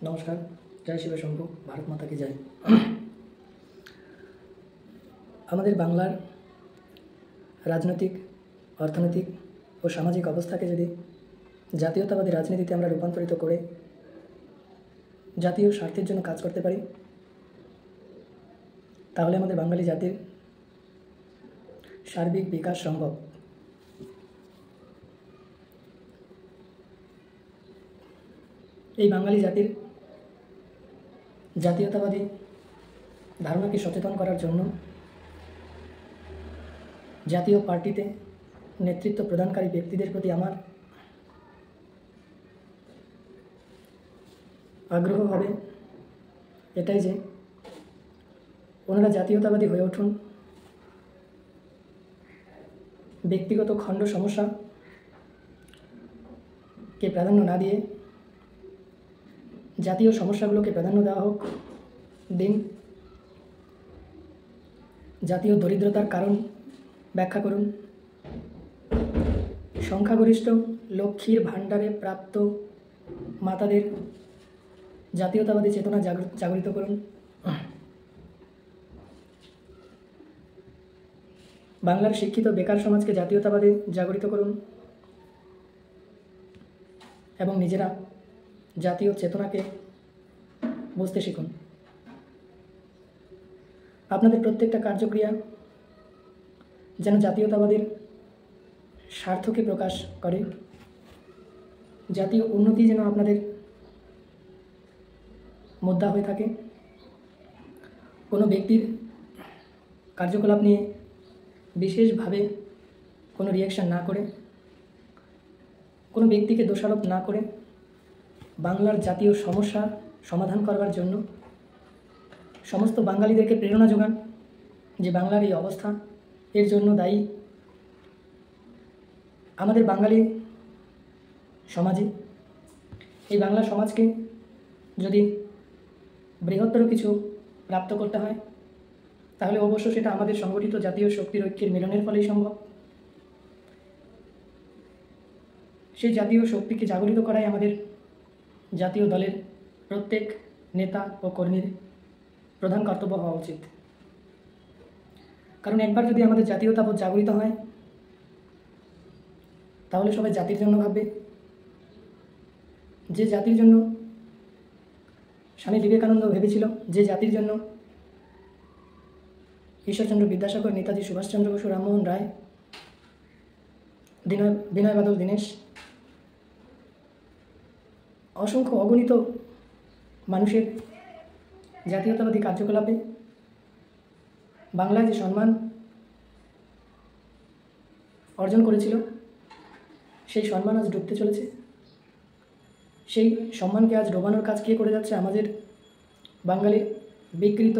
নমস্কার, জয় শিব শম্ভু, ভারত মাতাকে জয়। আমাদের বাংলার রাজনৈতিক, অর্থনৈতিক ও সামাজিক অবস্থাকে যদি জাতীয়তাবাদী রাজনীতিতে আমরা রূপান্তরিত করে জাতীয় স্বার্থের জন্য কাজ করতে পারি, তাহলে আমাদের বাঙালি জাতির সার্বিক বিকাশ সম্ভব। এই বাঙালি জাতির জাতীয়তাবাদী ধারণাকে সচেতন করার জন্য জাতীয় পার্টিতে নেতৃত্ব প্রদানকারী ব্যক্তিদের প্রতি আমার আগ্রহ হবে এটাই যে ওনারা জাতীয়তাবাদী হয়ে উঠুন, ব্যক্তিগত খণ্ড সমস্যাকে প্রাধান্য না দিয়ে জাতীয় সমস্যাগুলোকে প্রাধান্য দেওয়া হোক। দিন জাতীয় দরিদ্রতার কারণ ব্যাখ্যা করুন, সংখ্যাগরিষ্ঠ লক্ষ্মীর ভাণ্ডারে প্রাপ্ত মাতাদের জাতীয়তাবাদী চেতনা জাগরিত করুন, বাংলার শিক্ষিত বেকার সমাজকে জাতীয়তাবাদে জাগরিত করুন এবং নিজেরা জাতীয় চেতনাকে বুঝতে শিখুন। আপনাদের প্রত্যেকটা কার্যক্রিয়া যেন জাতীয়তাবাদের স্বার্থকে প্রকাশ করে, জাতীয় উন্নতি যেন আপনাদের মুদ্রা হয়ে থাকে। কোনো ব্যক্তির কার্যকলাপ নিয়ে বিশেষভাবে কোনো রিয়াকশন না করে, কোনো ব্যক্তিকে দোষারোপ না করে বাংলার জাতীয় সমস্যা সমাধান করবার জন্য সমস্ত বাঙালিদেরকে প্রেরণা যোগান যে বাংলার এই অবস্থা এর জন্য দায়ী আমাদের বাঙালি সমাজই। এই বাংলা সমাজকে যদি বৃহত্তর কিছু প্রাপ্ত করতে হয় তাহলে অবশ্য সেটা আমাদের সংগঠিত জাতীয় শক্তির ঐক্যের মিলনের ফলেই সম্ভব। সেই জাতীয় শক্তিকে জাগরিত করাই আমাদের জাতীয় দলের প্রত্যেক নেতা ও কর্মীর প্রধান কর্তব্য হওয়া উচিত। কারণ একবার যদি আমাদের জাতীয়তাবোধ জাগরিত হয় তাহলে সবাই জাতির জন্য ভাববে। যে জাতির জন্য স্বামী বিবেকানন্দ ভেবেছিল, যে জাতির জন্য ঈশ্বরচন্দ্র বিদ্যাসাগর, নেতাজি সুভাষচন্দ্র বসু, রামমোহন রায়, বিনয় বাদল দীনেশ, অসংখ্য অগণিত মানুষের জাতীয়তাবাদী কার্যকলাপে বাংলায় যে সম্মান অর্জন করেছিল সেই সম্মান আজ ডুবতে চলেছে। সেই সম্মানকে আজ ডোবানোর কাজ কে করে যাচ্ছে? আমাদের বাঙালির বিকৃত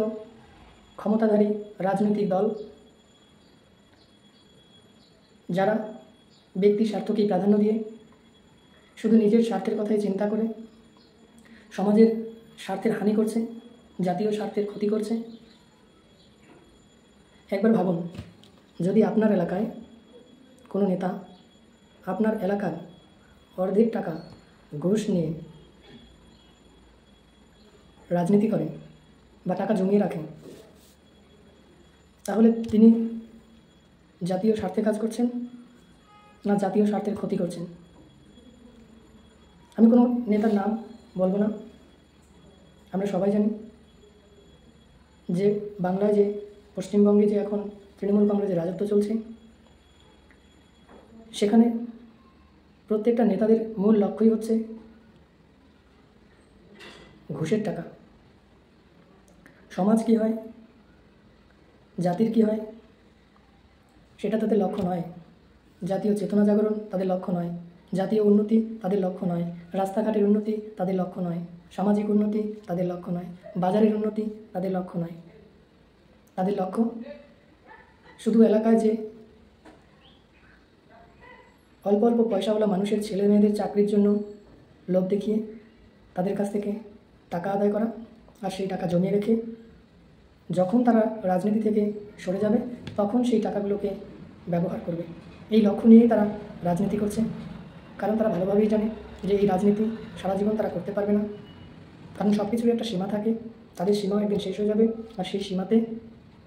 ক্ষমতাধারী রাজনৈতিক দল, যারা ব্যক্তি স্বার্থকেই প্রাধান্য দিয়ে শুধু নিজের স্বার্থের কথাই চিন্তা করে সমাজের স্বার্থের হানি করছে, জাতীয় স্বার্থের ক্ষতি করছে। একবার ভাবুন, যদি আপনার এলাকায় কোনো নেতা আপনার এলাকার অর্ধেক টাকা ঘুষ নিয়ে রাজনীতি করেন বা টাকা জমিয়ে রাখেন, তাহলে তিনি জাতীয় স্বার্থে কাজ করছেন না জাতীয় স্বার্থের ক্ষতি করছেন? আমি কোনো নেতার নাম বলবো না। আমরা সবাই জানি যে বাংলায় যে পশ্চিমবঙ্গে যে এখন তৃণমূল কংগ্রেসের রাজত্ব চলছে, সেখানে প্রত্যেকটা নেতাদের মূল লক্ষ্যই হচ্ছে ঘুষের টাকা। সমাজ কী হয়, জাতির কী হয়, সেটা তাদের লক্ষ্য নয়। জাতীয় চেতনা জাগরণ তাদের লক্ষ্য নয়, জাতীয় উন্নতি তাদের লক্ষ্য নয়, রাস্তাঘাটের উন্নতি তাদের লক্ষ্য নয়, সামাজিক উন্নতি তাদের লক্ষ্য নয়, বাজারের উন্নতি তাদের লক্ষ্য নয়। তাদের লক্ষ্য শুধু এলাকায় যে অল্প অল্প পয়সাওয়ালা মানুষের ছেলে মেয়েদের চাকরির জন্য লোভ দেখিয়ে তাদের কাছ থেকে টাকা আদায় করা, আর সেই টাকা জমিয়ে রেখে যখন তারা রাজনীতি থেকে সরে যাবে তখন সেই টাকাগুলোকে ব্যবহার করবে। এই লক্ষ্য নিয়েই তারা রাজনীতি করছে। কারণ তারা ভালোভাবেই জানে যে এই রাজনীতি সারা জীবন তারা করতে পারবে না, কারণ সব কিছুরই একটা সীমা থাকে। তাদের সীমাও একদিন শেষ হয়ে যাবে, আর সেই সীমাতে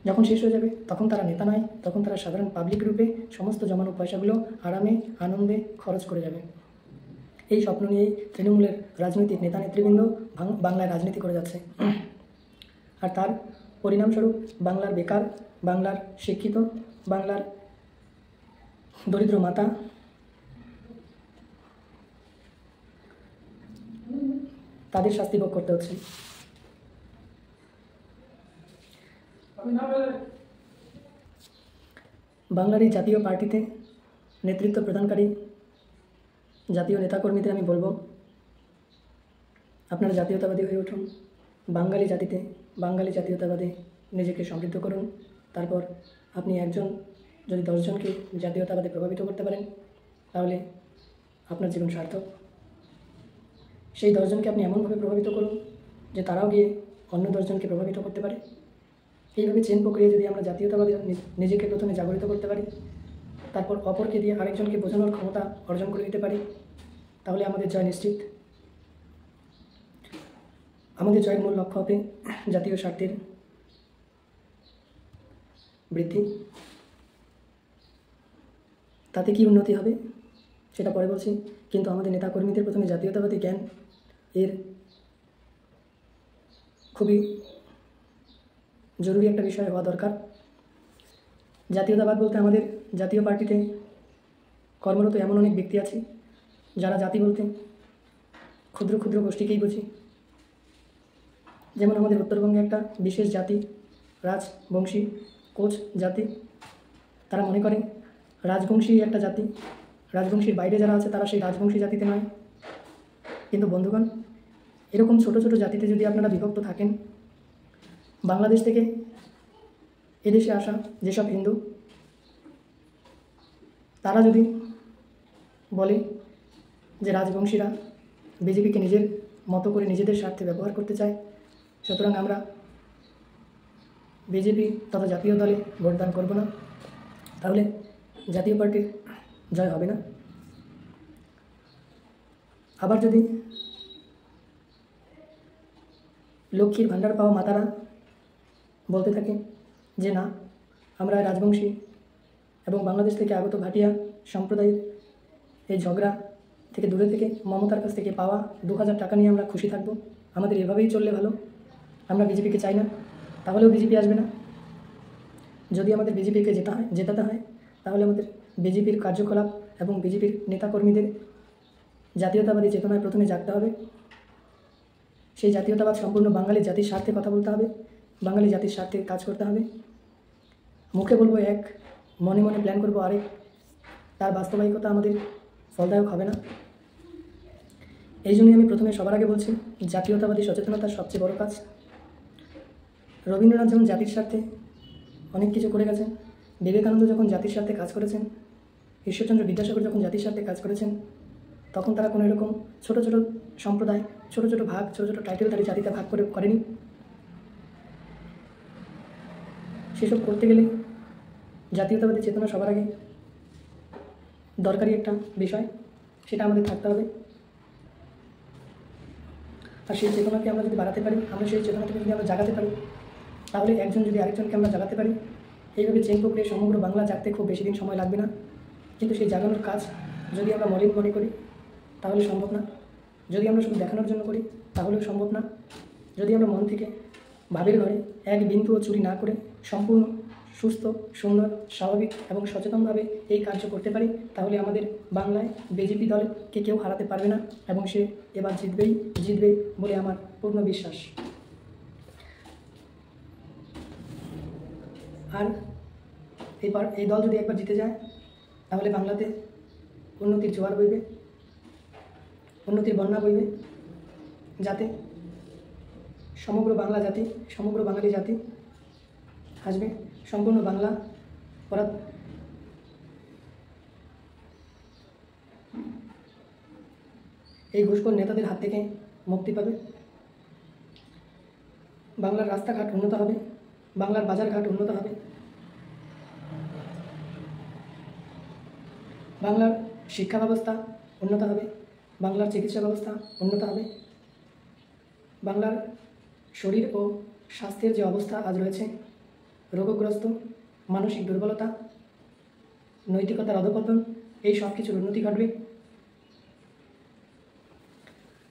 যখন শেষ হয়ে যাবে তখন তারা নেতা নয়, তখন তারা সাধারণ পাবলিক রূপে সমস্ত জমানো পয়সাগুলো আরামে আনন্দে খরচ করে যাবে। এই স্বপ্ন নিয়েই তৃণমূলের রাজনৈতিক নেতা নেতৃবৃন্দ বাংলায় রাজনীতি করে যাচ্ছে। আর তার পরিণামস্বরূপ বাংলার বেকার, বাংলার শিক্ষিত, বাংলার দরিদ্র মাতা তাদের শাস্তি ভোগ করতে হচ্ছে। বাংলার এই জাতীয় পার্টিতে নেতৃত্ব প্রদানকারী জাতীয় নেতাকর্মীদের আমি বলবো, আপনারা জাতীয়তাবাদী হয়ে উঠুন, বাঙালি জাতিতে, বাঙালি জাতীয়তাবাদে নিজেকে সমৃদ্ধ করুন। তারপর আপনি একজন যদি 10 জনকে জাতীয়তাবাদে প্রভাবিত করতে পারেন, তাহলে আপনার জীবন সার্থক। সেই 10 জনকে আপনি এমনভাবে প্রভাবিত করুন যে তারাও গিয়ে অন্য 10 জনকে প্রভাবিত করতে পারে। এইভাবে চেন প্রক্রিয়া যদি আমরা জাতীয়তাবাদে নিজেকে প্রথমে জাগরিত করতে পারি, তারপর অপরকে দিয়ে আরেকজনকে বোঝানোর ক্ষমতা অর্জন করে নিতে পারি, তাহলে আমাদের জয় নিশ্চিত। আমাদের জয়ের মূল লক্ষ্য হবে জাতীয় স্বার্থের বৃদ্ধি। তাতে কি উন্নতি হবে সেটা পরে বলছি, কিন্তু আমাদের নেতাকর্মীদের প্রথমে জাতীয়তাবাদী জ্ঞান এর খুবই জরুরি একটা বিষয় হওয়া দরকার। জাতীয়তাবাদ বলতে আমাদের জাতীয় পার্টিতে কর্মরত এমন অনেক ব্যক্তি আছে যারা জাতি বলতে ক্ষুদ্র ক্ষুদ্র গোষ্ঠীকেই বুঝি। যেমন আমাদের উত্তরবঙ্গে একটা বিশেষ জাতি রাজবংশী কোচ জাতি, তারা মনে করে রাজবংশী একটা জাতি, রাজবংশীর বাইরে যারা আছে তারা সেই রাজবংশী জাতিতে নয়। কিন্তু বন্ধুগণ, এরকম ছোট ছোট জাতিতে যদি আপনারা বিভক্ত থাকেন, বাংলাদেশ থেকে এদেশে আসা যেসব হিন্দু, তারা যদি বলে যে রাজবংশীরা বিজেপিকে নিজের মতো করে নিজেদের স্বার্থে ব্যবহার করতে চায়, সুতরাং আমরা বিজেপি তথা জাতীয় দলে ভোটদান করব না, তাহলে জাতীয় পার্টির জয় হবে না। আবার যদি লক্ষ্মীর ভাণ্ডার পাওয়া মাতারা বলতে থাকে যে না, আমরা রাজবংশী এবং বাংলাদেশ থেকে আগত ভাটিয়া সম্প্রদায়ের এই ঝগড়া থেকে দূরে থেকে মমতার কাছ থেকে পাওয়া 2000 টাকা নিয়ে আমরা খুশি থাকব, আমাদের এভাবেই চললে ভালো, আমরা বিজেপিকে চাই না, তাহলেও বিজেপি আসবে না। যদি আমাদের বিজেপিকে জেতাতে হয় তাহলে আমাদের বিজেপির কার্যকলাপ এবং বিজেপির নেতাকর্মীদের জাতীয়তাবাদী চেতনায় প্রথমে জাগতে হবে। সেই জাতীয়তাবাদ সম্পূর্ণ বাঙালি জাতির স্বার্থে কথা বলতে হবে, বাঙালি জাতির স্বার্থে কাজ করতে হবে। মুখে বলবো এক, মনে মনে প্ল্যান করবো আরেক, তার বাস্তবায়িকতা আমাদের ফলদায়ক হবে না। এই জন্যই আমি প্রথমে সবার আগে বলছি, জাতীয়তাবাদী সচেতনতার সবচেয়ে বড় কাজ। রবীন্দ্রনাথ যেমন জাতির স্বার্থে অনেক কিছু করে গেছেন, বিবেকানন্দ যখন জাতির স্বার্থে কাজ করেছেন, ঈশ্বরচন্দ্র বিদ্যাসাগর যখন জাতির স্বার্থে কাজ করেছেন, তখন তারা কোনো এরকম ছোট ছোট সম্প্রদায়, ছোট ছোট ভাগ, ছোট ছোট টাইটেলধারী জাতিতে ভাগ করে করেনি। সেসব করতে গেলে জাতীয়তাবাদী চেতনা সবার আগে দরকারি একটা বিষয়, সেটা আমাদের থাকতে হবে। আর সেই চেতনাকে আমরা যদি বাড়াতে পারি, আমরা সেই চেতনাকে যদি আমরা জাগাতে পারি, তাহলে একজন যদি আরেকজনকে আমরা জাগাতে পারি, এইভাবে চেন প্রক্রিয়া সমগ্র বাংলা জাগতে খুব বেশি দিন সময় লাগবে না। কিন্তু সেই জাগানোর কাজ যদি আমরা মলিন মনে করি তাহলে সম্ভব না, যদি আমরা শুধু দেখানোর জন্য করি তাহলেও সম্ভব না। যদি আমরা মন থেকে ভাবের ঘরে এক বিন্দুও চুরি না করে সম্পূর্ণ সুস্থ, সুন্দর, স্বাভাবিক এবং সচেতনভাবে এই কার্য করতে পারি, তাহলে আমাদের বাংলায় বিজেপি দলকে কেউ হারাতে পারবে না এবং সে এবার জিতবে বলে আমার পূর্ণ বিশ্বাস। আর এই দল যদি একবার জিতে যায় তাহলে বাংলাতে উন্নতির জোয়ার বইবে, উন্নতির বন্যা বইবে, যাতে সমগ্র বাংলা জাতি, সমগ্র বাঙালি জাতি আসবে, সম্পূর্ণ বাংলা ওরা এই ঘুষখোর নেতাদের হাত থেকে মুক্তি পাবে। বাংলার রাস্তাঘাট উন্নত হবে, বাংলার বাজারঘাট উন্নত হবে, বাংলার শিক্ষা ব্যবস্থা উন্নত হবে, বাংলার চিকিৎসা ব্যবস্থা উন্নত হবে। বাংলার শরীর ও স্বাস্থ্যের যে অবস্থা আজ রয়েছে, রোগগ্রস্ত, মানসিক দুর্বলতা, নৈতিকতার অধঃপতন, এই সব কিছুর উন্নতি ঘটবে।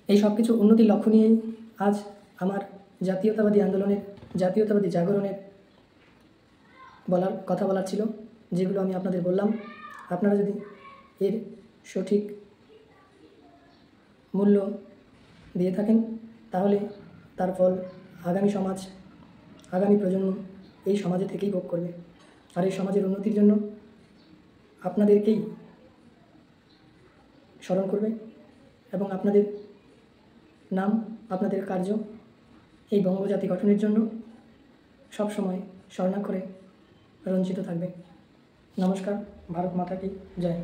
এই সব কিছু উন্নতির লক্ষ্য নিয়েই আজ আমার জাতীয়তাবাদী আন্দোলনের, জাতীয়তাবাদী জাগরণের কথা বলার ছিল, যেগুলো আমি আপনাদের বললাম। আপনারা যদি এর সঠিক মূল্য দিয়ে থাকেন, তাহলে তার ফল আগামী সমাজ, আগামী প্রজন্ম এই সমাজে থেকেই ভোগ করবে। আর এই সমাজের উন্নতির জন্য আপনাদেরকেই স্মরণ করবে এবং আপনাদের নাম, আপনাদের কার্য এই বঙ্গজাতি গঠনের জন্য সবসময় স্বর্ণাক্ষরে রঞ্জিত থাকবে। নমস্কার। ভারত মাতা কি জয়।